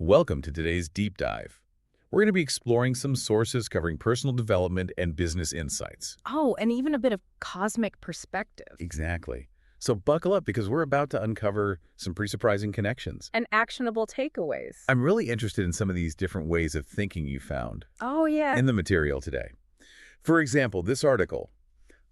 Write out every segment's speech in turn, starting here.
Welcome to today's deep dive. We're going to be exploring some sources covering personal development and business insights. Oh, and even a bit of cosmic perspective. Exactly. So buckle up because we're about to uncover some pretty surprising connections. And actionable takeaways. I'm really interested in some of these different ways of thinking you found Oh, yeah. in the material today. For example, this article,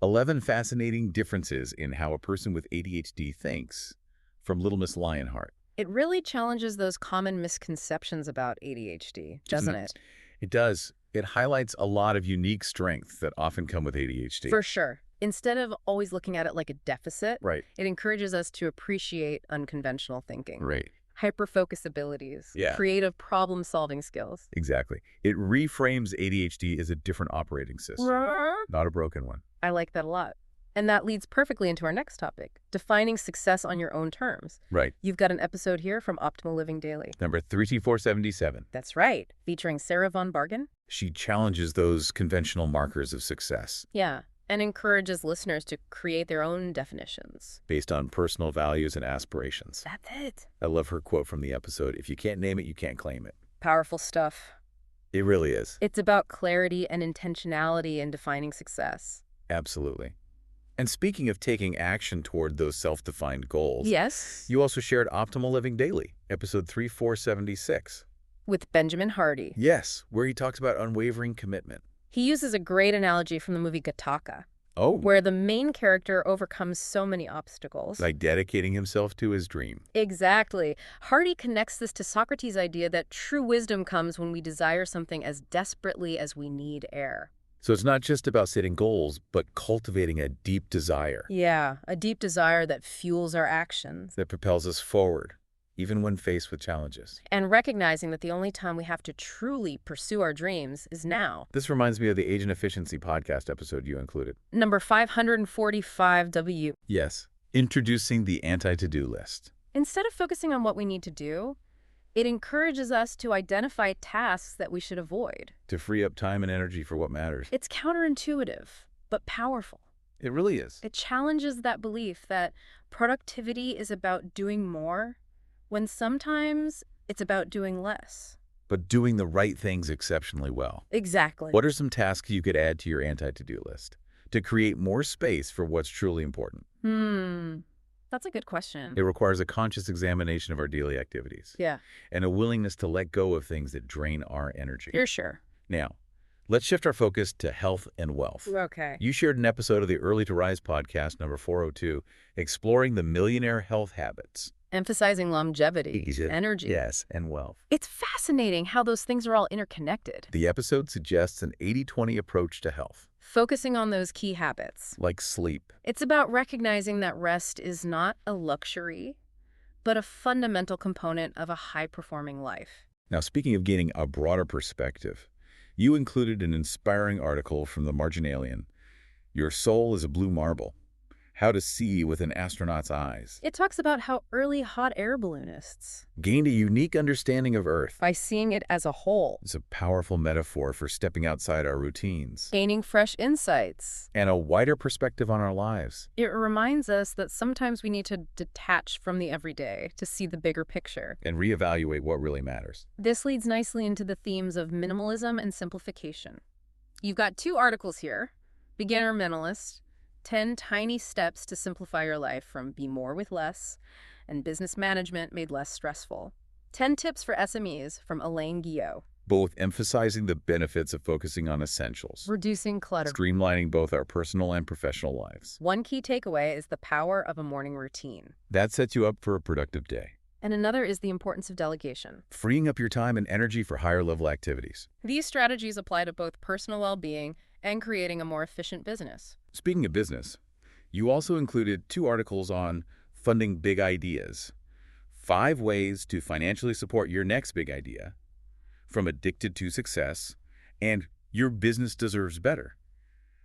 11 Fascinating Differences in How a Person with ADHD Thinks, from Little Miss Lionheart. It really challenges those common misconceptions about ADHD, doesn't it? It does. It highlights a lot of unique strengths that often come with ADHD. For sure. Instead of always looking at it like a deficit, Right. it encourages us to appreciate unconventional thinking. Right. Hyper-focus abilities, Yeah. creative problem-solving skills. Exactly. It reframes ADHD as a different operating system, not a broken one. I like that a lot. And that leads perfectly into our next topic, defining success on your own terms. Right. You've got an episode here from Optimal Living Daily. Number 32477. That's right, featuring Sarah Von Bargen. She challenges those conventional markers of success Yeah, and encourages listeners to create their own definitions. based on personal values and aspirations. That's it. I love her quote from the episode, "If you can't name it, you can't claim it." Powerful stuff. It really is. It's about clarity and intentionality in defining success. Absolutely. And speaking of taking action toward those self-defined goals, Yes. you also shared Optimal Living Daily, episode 3476. With Benjamin Hardy. Yes, where he talks about unwavering commitment. He uses a great analogy from the movie Gattaca, Oh, where the main character overcomes so many obstacles. like dedicating himself to his dream. Exactly. Hardy connects this to Socrates' idea that true wisdom comes when we desire something as desperately as we need air. So it's not just about setting goals, but cultivating a deep desire Yeah, a deep desire that fuels our actions. that propels us forward, even when faced with challenges. And recognizing that the only time we have to truly pursue our dreams is now. This reminds me of the Age and Efficiency podcast episode you included. Number 545W. Yes, introducing the Anti-To-Do List. Instead of focusing on what we need to do, it encourages us to identify tasks that we should avoid. To free up time and energy for what matters. It's counterintuitive, but powerful. It really is. It challenges that belief that productivity is about doing more, when sometimes it's about doing less. But doing the right things exceptionally well. Exactly. What are some tasks you could add to your anti-to-do list to create more space for what's truly important? That's a good question. It requires a conscious examination of our daily activities Yeah, and a willingness to let go of things that drain our energy. you're sure. Now, let's shift our focus to health and wealth. Okay. You shared an episode of the Early to Rise podcast, number 402, exploring the millionaire health habits. Emphasizing longevity, energy. Yes, and wealth. It's fascinating how those things are all interconnected. The episode suggests an 80-20 approach to health, Focusing on those key habits. like sleep. It's about recognizing that rest is not a luxury, but a fundamental component of a high-performing life. Now, speaking of gaining a broader perspective, you included an inspiring article from the Marginalian, "Your Soul is a Blue Marble: How to See with an Astronaut's Eyes," It talks about how early hot air balloonists, gained a unique understanding of Earth. by seeing it as a whole, It's a powerful metaphor for stepping outside our routines gaining fresh insights. and a wider perspective on our lives. It reminds us that sometimes we need to detach from the everyday to see the bigger picture. And reevaluate what really matters. This leads nicely into the themes of minimalism and simplification. You've got two articles here, Beginner Minimalist, 10 Tiny Steps to Simplify Your Life from Be More with Less, and Business Management Made Less Stressful. 10 Tips for SMEs from Elaine Guillot. Both emphasizing the benefits of focusing on essentials, Reducing clutter. streamlining both our personal and professional lives. One key takeaway is the power of a morning routine. That sets you up for a productive day, And another is the importance of delegation. freeing up your time and energy for higher-level activities. These strategies apply to both personal well-being and creating a more efficient business. Speaking of business, you also included 2 articles on funding big ideas, 5 ways to financially support your next big idea, from Addicted to Success, and Your Business Deserves Better,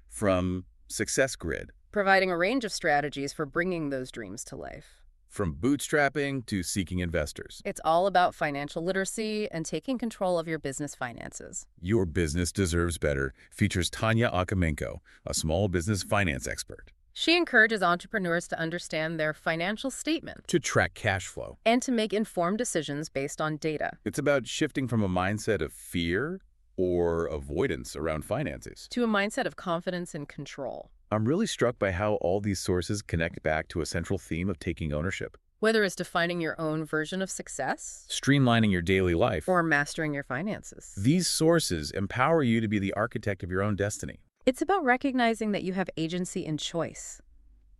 from Success Grid, Providing a range of strategies for bringing those dreams to life. from bootstrapping to seeking investors. It's all about financial literacy and taking control of your business finances. Your Business Deserves Better features Tanya Akamenko, a small business finance expert. She encourages entrepreneurs to understand their financial statement to track cash flow. and to make informed decisions based on data It's about shifting from a mindset of fear or avoidance around finances. to a mindset of confidence and control. I'm really struck by how all these sources connect back to a central theme of taking ownership, Whether it's defining your own version of success streamlining your daily life. or mastering your finances. These sources empower you to be the architect of your own destiny. It's about recognizing that you have agency and choice,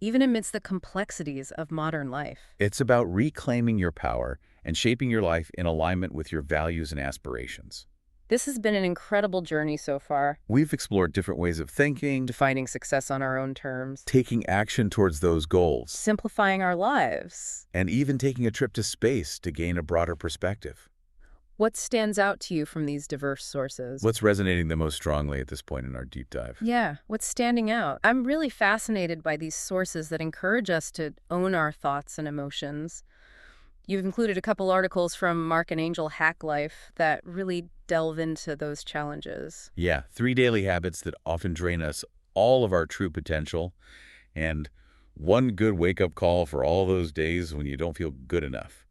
even amidst the complexities of modern life. It's about reclaiming your power and shaping your life in alignment with your values and aspirations. This has been an incredible journey so far, We've explored different ways of thinking, defining success on our own terms, taking action towards those goals, simplifying our lives. and even taking a trip to space to gain a broader perspective. What stands out to you from these diverse sources? What's resonating the most strongly at this point in our deep dive? Yeah, what's standing out? I'm really fascinated by these sources that encourage us to own our thoughts and emotions. You've included a couple articles from Mark and Angel Hack Life that really delve into those challenges. Yeah, 3 daily habits that often drain us all of our true potential, and one good wake-up call for all those days when you don't feel good enough.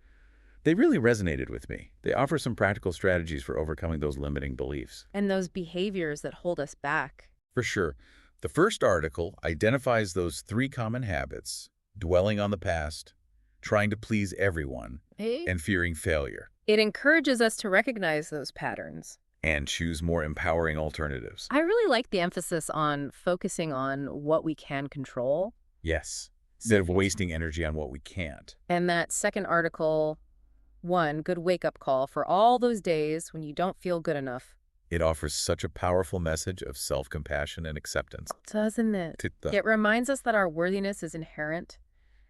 They really resonated with me. They offer some practical strategies for overcoming those limiting beliefs. And those behaviors that hold us back. For sure. The first article identifies those 3 common habits: dwelling on the past, trying to please everyone, and fearing failure, It encourages us to recognize those patterns. and choose more empowering alternatives. I really like the emphasis on focusing on what we can control. Yes, instead of wasting energy on what we can't. And that second article, one good wake-up call for all those days when you don't feel good enough. It offers such a powerful message of self-compassion and acceptance. Doesn't it? It reminds us that our worthiness is inherent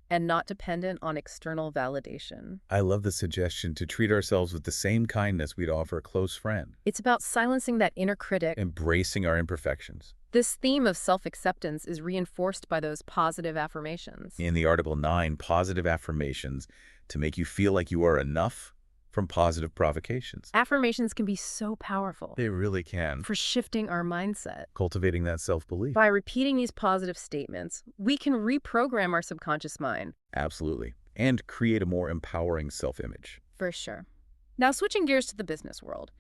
and not dependent on external validation. I love the suggestion to treat ourselves with the same kindness we'd offer a close friend, It's about silencing that inner critic. embracing our imperfections. This theme of self-acceptance is reinforced by those positive affirmations. In the Article 9, positive affirmations to make you feel like you are enough from positive provocations. Affirmations can be so powerful They really can. for shifting our mindset. Cultivating that self-belief. By repeating these positive statements, we can reprogram our subconscious mind. Absolutely. And create a more empowering self-image. For sure. Now, switching gears to the business world.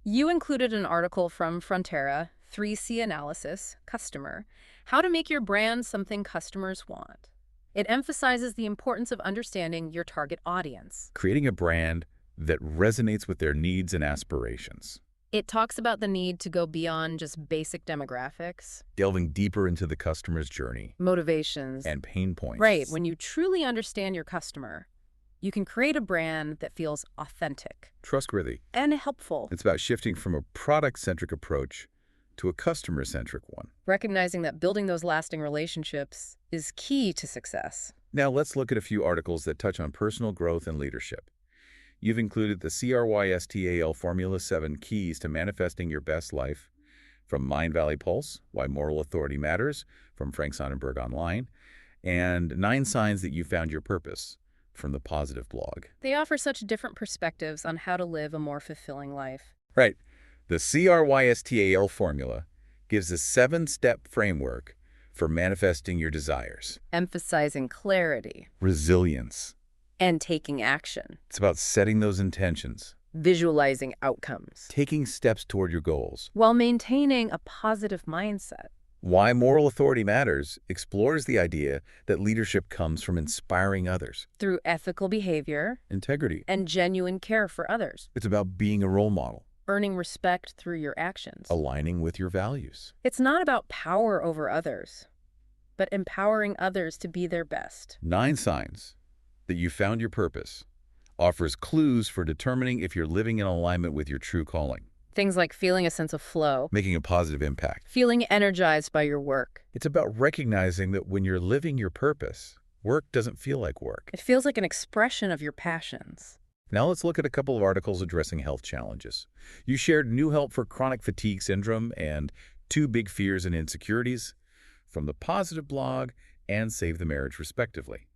You included an article from Frontera, 3C Analysis, Customer, How to Make Your Brand Something Customers Want. It emphasizes the importance of understanding your target audience. Creating a brand that resonates with their needs and aspirations. It talks about the need to go beyond just basic demographics, Delving deeper into the customer's journey motivations. and pain points. Right, when you truly understand your customer, you can create a brand that feels authentic Trustworthy. and helpful. It's about shifting from a product-centric approach to a customer-centric one. Recognizing that building those lasting relationships is key to success. Now let's look at a few articles that touch on personal growth and leadership. You've included the CRYSTAL Formula 7 Keys to Manifesting Your Best Life from Mind Valley Pulse, Why Moral Authority Matters from Frank Sonnenberg Online, and 9 Signs That You Found Your Purpose from the Positive blog. They offer such different perspectives on how to live a more fulfilling life. Right. The CRYSTAL formula gives a 7-step framework for manifesting your desires. Emphasizing clarity Resilience. and taking action. It's about setting those intentions, Visualizing outcomes taking steps toward your goals. while maintaining a positive mindset. Why Moral Authority Matters explores the idea that leadership comes from inspiring others. Through ethical behavior Integrity. and genuine care for others. It's about being a role model, Earning respect through your actions. aligning with your values. It's not about power over others, but empowering others to be their best. 9 Signs That You Found Your Purpose offers clues for determining if you're living in alignment with your true calling, Things like feeling a sense of flow, making a positive impact. feeling energized by your work. It's about recognizing that when you're living your purpose, work doesn't feel like work. It feels like an expression of your passions. Now let's look at a couple of articles addressing health challenges. You shared new help for chronic fatigue syndrome and 2 big fears and insecurities from the Positive blog and Save the Marriage, respectively.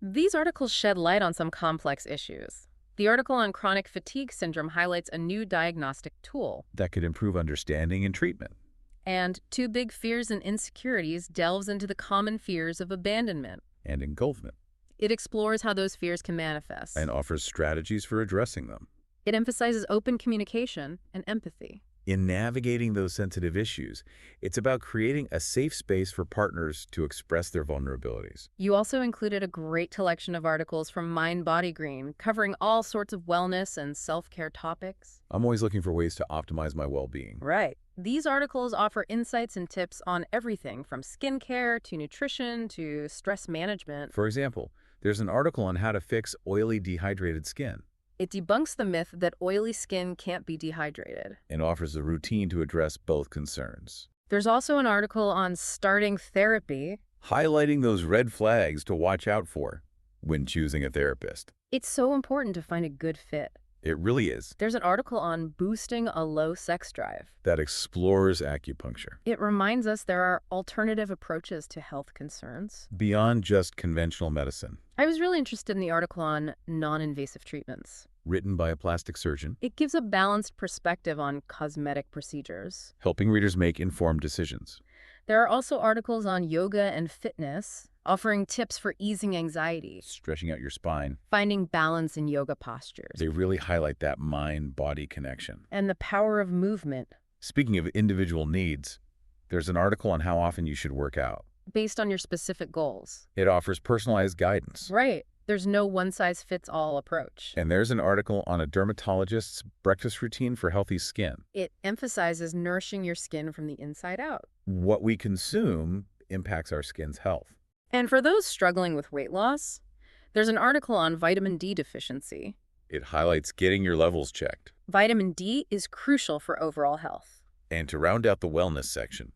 These articles shed light on some complex issues. The article on chronic fatigue syndrome highlights a new diagnostic tool. That could improve understanding and treatment. And Too Big Fears and Insecurities delves into the common fears of abandonment. and engulfment, It explores how those fears can manifest. and offers strategies for addressing them. It emphasizes open communication and empathy. In navigating those sensitive issues, it's about creating a safe space for partners to express their vulnerabilities. You also included a great collection of articles from Mind Body Green, covering all sorts of wellness and self-care topics. I'm always looking for ways to optimize my well-being. Right. These articles offer insights and tips on everything from skincare to nutrition to stress management. For example, there's an article on how to fix oily, dehydrated skin It debunks the myth that oily skin can't be dehydrated. and offers a routine to address both concerns, There's also an article on starting therapy. highlighting those red flags to watch out for when choosing a therapist. It's so important to find a good fit. It really is. There's an article on boosting a low sex drive. That explores acupuncture It reminds us there are alternative approaches to health concerns. beyond just conventional medicine. I was really interested in the article on non-invasive treatments. Written by a plastic surgeon, It gives a balanced perspective on cosmetic procedures. helping readers make informed decisions. There are also articles on yoga and fitness, offering tips for easing anxiety, Stretching out your spine, finding balance in yoga postures, they really highlight that mind-body connection. and the power of movement Speaking of individual needs, there's an article on how often you should work out. based on your specific goals. It offers personalized guidance. Right. There's no one-size-fits-all approach. And there's an article on a dermatologist's breakfast routine for healthy skin. It emphasizes nourishing your skin from the inside out. What we consume impacts our skin's health. And for those struggling with weight loss, there's an article on vitamin D deficiency. It highlights getting your levels checked. Vitamin D is crucial for overall health. And to round out the wellness section,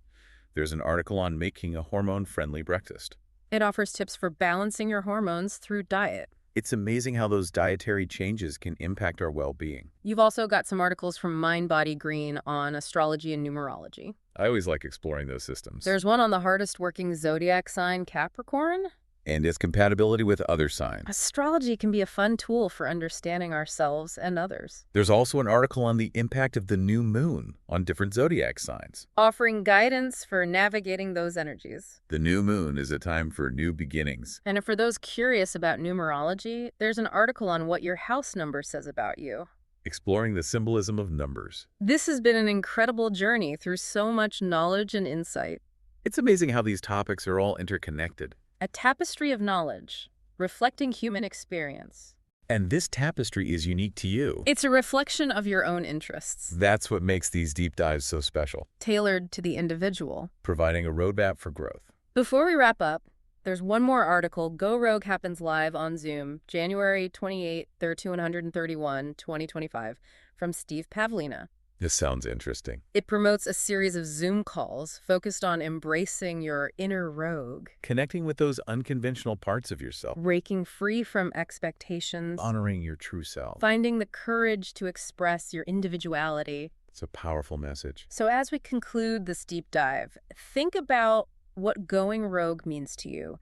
there's an article on making a hormone-friendly breakfast. It offers tips for balancing your hormones through diet. It's amazing how those dietary changes can impact our well-being. You've also got some articles from Mind Body Green on astrology and numerology. I always like exploring those systems. There's one on the hardest working zodiac sign, Capricorn. And its compatibility with other signs. Astrology can be a fun tool for understanding ourselves and others, There's also an article on the impact of the new moon on different zodiac signs. offering guidance for navigating those energies. The new moon is a time for new beginnings. And for those curious about numerology, there's an article on what your house number says about you. Exploring the symbolism of numbers. This has been an incredible journey through so much knowledge and insight. It's amazing how these topics are all interconnected. A tapestry of knowledge, reflecting human experience. And this tapestry is unique to you. It's a reflection of your own interests, That's what makes these deep dives so special, tailored to the individual. providing a roadmap for growth. Before we wrap up, there's one more article. Go Rogue happens live on Zoom, January 28, 131, 2025, from Steve Pavlina. This sounds interesting. It promotes a series of Zoom calls focused on embracing your inner rogue, Connecting with those unconventional parts of yourself. breaking free from expectations, Honoring your true self. finding the courage to express your individuality. It's a powerful message. So as we conclude this deep dive, think about what going rogue means to you.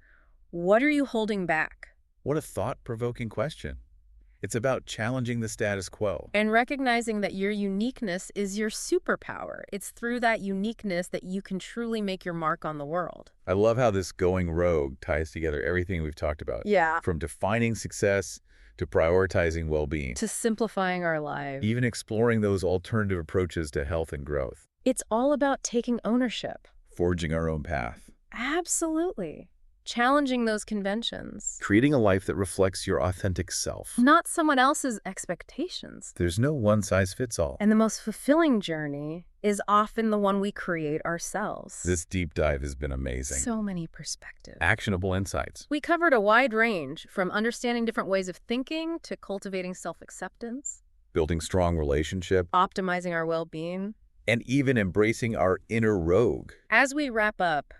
What are you holding back? What a thought-provoking question. It's about challenging the status quo. And recognizing that your uniqueness is your superpower. It's through that uniqueness that you can truly make your mark on the world. I love how this going rogue ties together everything we've talked about. Yeah. From defining success to prioritizing well-being, To simplifying our lives. even exploring those alternative approaches to health and growth, It's all about taking ownership. forging our own path, Absolutely. Challenging those conventions. creating a life that reflects your authentic self. Not someone else's expectations. There's no one-size-fits-all. And the most fulfilling journey is often the one we create ourselves. This deep dive has been amazing. So many perspectives. Actionable insights. We covered a wide range, from understanding different ways of thinking to cultivating self-acceptance, Building strong relationship, optimizing our well-being. and even embracing our inner rogue. As we wrap up,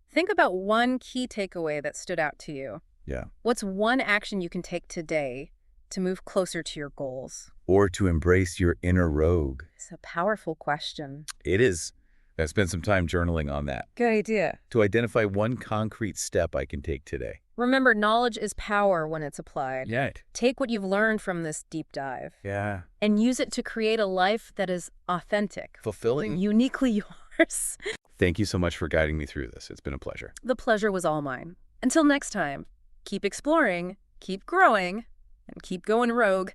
think about one key takeaway that stood out to you. Yeah. What's one action you can take today to move closer to your goals? Or to embrace your inner rogue. It's a powerful question. It is. I spent some time journaling on that. Good idea. To identify one concrete step I can take today. Remember, knowledge is power when it's applied. Yeah. Take what you've learned from this deep dive Yeah. and use it to create a life that is authentic, Fulfilling? uniquely yours. course. Thank you so much for guiding me through this. It's been a pleasure. The pleasure was all mine. Until next time, keep exploring, keep growing, and keep going rogue.